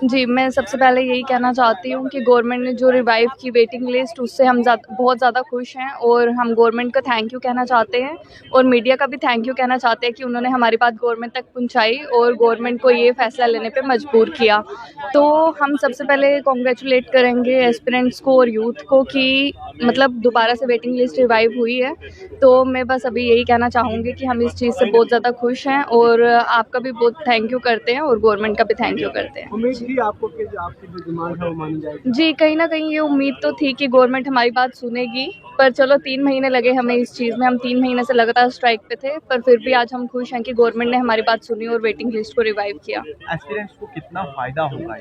जी, मैं सबसे पहले यही कहना चाहती हूँ कि गवर्नमेंट ने जो रिवाइव की वेटिंग लिस्ट, उससे हम बहुत ज़्यादा खुश हैं और हम गवर्नमेंट का थैंक यू कहना चाहते हैं और मीडिया का भी थैंक यू कहना चाहते हैं कि उन्होंने हमारी बात गवर्नमेंट तक पहुँचाई और गवर्नमेंट को ये फ़ैसला लेने पे मजबूर किया। तो हम सबसे पहले कांग्रेचुलेट करेंगे एस्पिरेंट्स को और यूथ को कि मतलब दोबारा से वेटिंग लिस्ट रिवाइव हुई है। तो मैं बस अभी यही कहना चाहूँगी कि हम इस चीज़ से बहुत ज़्यादा खुश हैं और आपका भी बहुत थैंक यू करते हैं और गवर्नमेंट का भी थैंक यू करते हैं। उम्मीद थी आपको कि जो आपकी जो डिमांड है वो मानी जाएगी? जी, कहीं न कहीं ये उम्मीद तो थी कि गवर्नमेंट हमारी बात सुनेगी, पर चलो 3 महीने लगे हमें इस चीज़ में, हम 3 महीने से लगातार स्ट्राइक पे थे, पर फिर भी आज हम खुश हैं कि गवर्नमेंट ने हमारी बात सुनी और वेटिंग लिस्ट को रिवाइव किया। एस्पिरेंट्स को कितना फ़ायदा होगा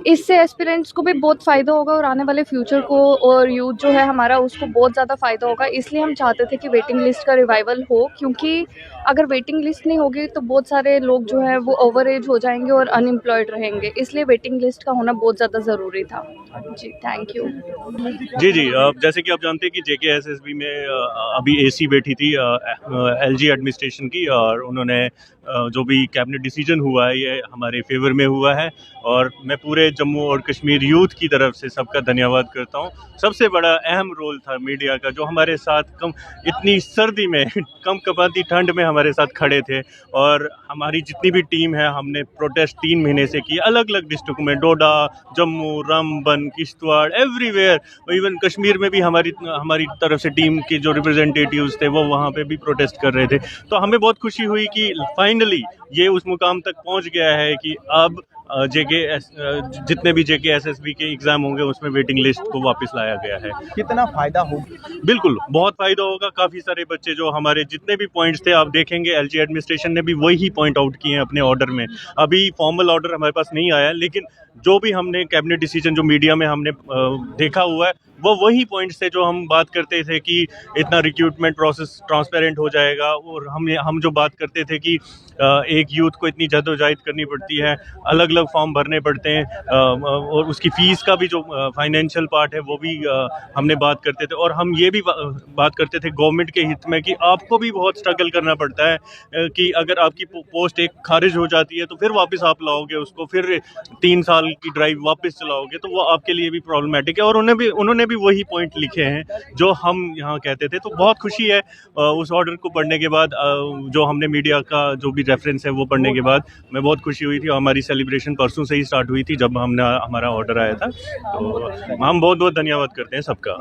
इससे एस्पिरेंट्स को भी बहुत फ़ायदा होगा और आने वाले फ्यूचर को और यूथ जो है हमारा उसको बहुत ज़्यादा फ़ायदा होगा। इसलिए हम चाहते थे कि वेटिंग लिस्ट का रिवाइवल हो, क्योंकि अगर वेटिंग लिस्ट नहीं होगी तो बहुत सारे लोग जो हैं वो ओवर एज हो जाएँगे और अनएम्प्लॉयड रहेंगे। इसलिए वेटिंग लिस्ट का होना बहुत ज़्यादा ज़रूरी था। जी, थैंक यू। जी, जैसे कि आप जानते हैं कि जेकेएसएसबी में अभी एसी बैठी थी एलजी एडमिनिस्ट्रेशन की, और उन्होंने जो भी कैबिनेट डिसीजन हुआ है ये हमारे फेवर में हुआ है और मैं पूरे जम्मू और कश्मीर यूथ की तरफ से सबका धन्यवाद करता हूँ। सबसे बड़ा अहम रोल था मीडिया का, जो हमारे साथ इतनी सर्दी में कंपकंपाती ठंड में हमारे साथ खड़े थे, और हमारी जितनी भी टीम है हमने प्रोटेस्ट 3 महीने से की अलग अलग डिस्ट्रिक्ट में, डोडा, जम्मू, रामबन, किश्तवाड़, एवरीवेयर। इवन कश्मीर में भी हमारी तरफ से टीम के जो रिप्रेजेंटेटिव्स थे वो वहाँ पे भी प्रोटेस्ट कर रहे थे। तो हमें बहुत खुशी हुई कि फाइनली ये उस मुकाम तक पहुँच गया है कि अब जितने भी जेकेएसएसबी के एग्ज़ाम होंगे उसमें वेटिंग लिस्ट को वापस लाया गया है। कितना फ़ायदा होगा? बिल्कुल बहुत फ़ायदा होगा। काफ़ी सारे बच्चे जो हमारे जितने भी पॉइंट्स थे, आप देखेंगे एलजी एडमिनिस्ट्रेशन ने भी वही पॉइंट आउट किए हैं अपने ऑर्डर में। अभी फॉर्मल ऑर्डर हमारे पास नहीं आया, लेकिन जो भी हमने कैबिनेट डिसीजन जो मीडिया में हमने देखा हुआ है वो वही पॉइंट्स थे जो हम बात करते थे कि इतना रिक्रूटमेंट प्रोसेस ट्रांसपेरेंट हो जाएगा, और हम जो बात करते थे कि एक यूथ को इतनी जद्दोजहद करनी पड़ती है, अलग अलग फॉर्म भरने पड़ते हैं, और उसकी फ़ीस का भी जो फाइनेंशियल पार्ट है वो भी हमने बात करते थे। और हम ये भी बात करते थे गवर्नमेंट के हित में कि आपको भी बहुत स्ट्रगल करना पड़ता है कि अगर आपकी पोस्ट एक खारिज हो जाती है तो फिर वापस आप लाओगे उसको, फिर 3 साल की ड्राइव वापस चलाओगे, तो वो आपके लिए भी प्रॉब्लमेटिक है। और उन्होंने भी वही पॉइंट लिखे हैं जो हम यहाँ कहते थे। तो बहुत खुशी है उस ऑर्डर को पढ़ने के बाद, जो हमने मीडिया का जो भी रेफरेंस है वो पढ़ने के बाद मैं बहुत खुशी हुई थी। हमारी सेलिब्रेशन परसों से ही स्टार्ट हुई थी जब हमारा ऑर्डर आया था। तो हम बहुत बहुत धन्यवाद करते हैं सबका।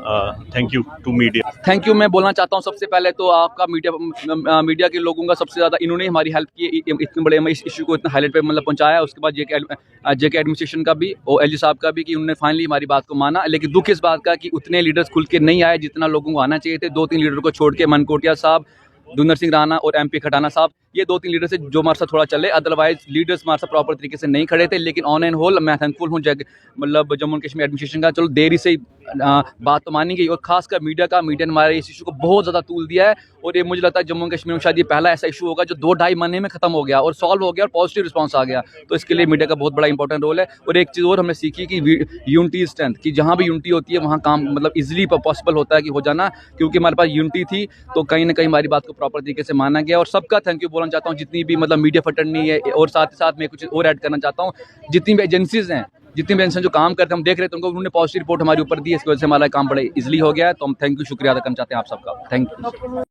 Thank you to media. Thank you मैं बोलना चाहता हूँ सबसे पहले तो आपका मीडिया के लोगों का सबसे ज़्यादा, इन्होंने हमारी हेल्प की, इतने बड़े इस इशू को इतना हाईलाइट पे मतलब पहुँचाया। उसके बाद जेके एडमिनिस्ट्रेशन का भी और एलजी साहब का भी कि उन्होंने फाइनली हमारी बात को माना। लेकिन दुख इस बात का कि उतने लीडर्स खुल के नहीं आए जितना लोगों को आना चाहिए थे। 2-3 लीडर को छोड़ के मनकोटिया साहब, दुंदर सिंह राणा और एमपी खटाना साहब, ये 2-3 लीडर से जो हमारे साथ थोड़ा चले, अदरवाइज लीडर्स हमारे साथ प्रॉपर तरीके से नहीं खड़े थे। लेकिन ऑन एंड होल मैं थैंकफुल हूँ मतलब जम्मू एंड कश्मीर एडमिनिस्ट्रेशन का। चलो देरी से बात तो मानी गई, और खासकर मीडिया ने हमारे इस इशू को बहुत ज़्यादा तूल दिया है। और ये मुझे लगता है जम्मू एंड कश्मीर में शायद ये पहला ऐसा इशू होगा जो 2-2.5 महीने में खत्म हो गया और सॉल्व हो गया और पॉजिटिव रिस्पॉन्स आ गया। तो इसके लिए मीडिया का बहुत बड़ा इंपॉर्टेंट रोल है। और एक चीज़ और हमने सीखी कि यूनिटी इज स्ट्रेंथ, कि जहाँ भी यूनिटी होती है वहाँ काम मतलब इजीली पॉसिबल होता है कि हो जाना, क्योंकि हमारे पास यूनिटी थी तो कहीं ना कहीं हमारी बात को प्रॉपर तरीके से माना गया। और सबका थैंक यू बोलना चाहता हूँ, जितनी भी मतलब मीडिया फटनी है। और साथ ही साथ मैं कुछ और ऐड करना चाहता हूँ, जितनी भी एजेंसीज हैं, जितनी भी एजेंसी जो काम करते हैं, हम देख रहे थे उनको, उन्होंने पॉजिटिव रिपोर्ट हमारे ऊपर दी। इसकी वजह से हमारा काम बड़ा इजीली हो गया है। तो हम थैंक यू, शुक्रिया अदा करना चाहते हैं आप सबका। Thank you.